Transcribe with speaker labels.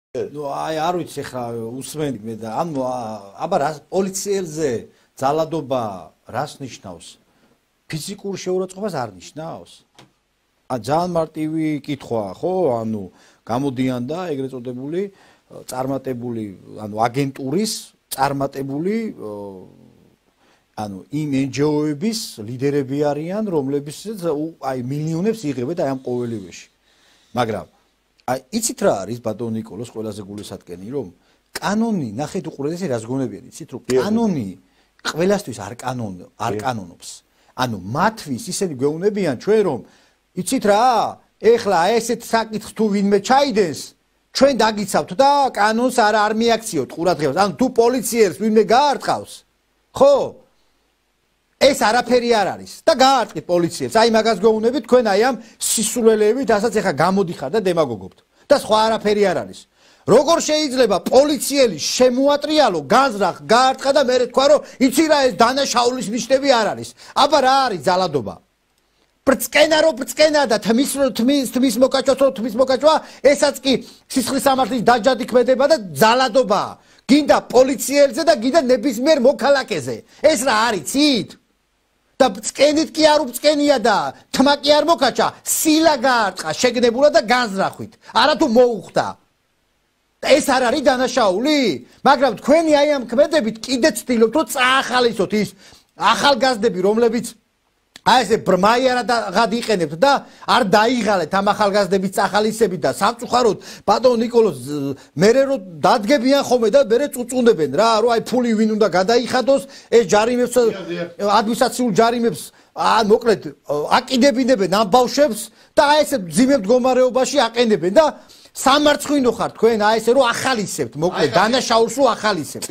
Speaker 1: ნუ აი არ ვიცი ხა უსმენდი მე და ანუ აბა რა პოლიციელზე ძალადობა რას ნიშნავს? ფიზიკურ შეურაცხყოფას არ ნიშნავს? ძალიან მარტივი კითხვაა, ხო? ანუ გამოდიან და ეგრეთ წოდებული წარმატებული, ანუ აგენტურის წარმატებული ანუ იმ NGO-ების ლიდერები არიან, რომლებიც აი მილიონებს იღებენ აი ამ ყოველივეში. მაგრამ აი იცით რა არის ბატონ ნიკოლოს ყველაზე გულისატკენი, რომ კანონი ნახეთ უყურეთ რას გონებიან, იცით რომ კანონი ყველასთვის არ კანონობს. ანუ მათთვის ისინი გვეუბნებიან ჩვენ რომ იცით რა, ეხლა ესეთ საკითხს თუ ვინმე ჩაიდენს, ჩვენ დაგიცავთ და კანონს არ მიაქციოთ ყურადღებას. ანუ თუ პოლიციელს ვინმე გაარტყავს, ხო? ეს არაფერი არ არის და გაარტყით პოლიციელს. აი მაგას გეუბნებით თქვენ აი ამ სისულელეებით, რასაც ეხა გამოდიხარ და დემაგოგობთ. და სხვა არაფერი არ არის. როგორ შეიძლება პოლიციელი შემოატრიალო, განზრახ, გაარტყა და მერე თქვა რომ იცი რა ეს დანაშაულის ნიშნები არ არის. აბა რა არის ძალადობა? ბრწყენა და თმის მოკაჭვა, ესაც კი სისხლის სამართლის დაჯადი ქმედება და ძალადობაა. გინდა პოლიციელზე და გინდა ნებისმიერ მოქალაქეზე. ეს რა არიცით? და ბწყენით კი არ უბწყენია და თმა კი არ მოკაჭა, სილა გაარტყა შეგნებულა და განზრახვით. არა თუ მოუხდა. ეს არ არის დანაშაული? მაგრამ თქვენი აი ამ ქმედებით კიდე ცდილობთ რომ წაახალისოთ ის ახალგაზრდები, რომლებიც აი ესე ბრმაიარად იყენებთ და არ დაიღალეთ ამ ახალგაზრდების წახალისებით და სამწუხაროდ ბატონ ნიკოლოს მერე რომ დადგებიან ხოლმე და მერე წუწუნდებენ რა, რომ აი ფული ვინ უნდა გადაიხადოს, ეს ჯარიმებს ადმინისტრაციულ ჯარიმებს მოკლედ აკიდებინებენ ამ ბავშვებს და აი ესე ძიმე მდგომარეობაში აყენებენ და სამარცხვინო ხარ თქვენ აი ესე რომ ახალისებთ, მოკლედ დანაშაულს რომ ახალისებთ.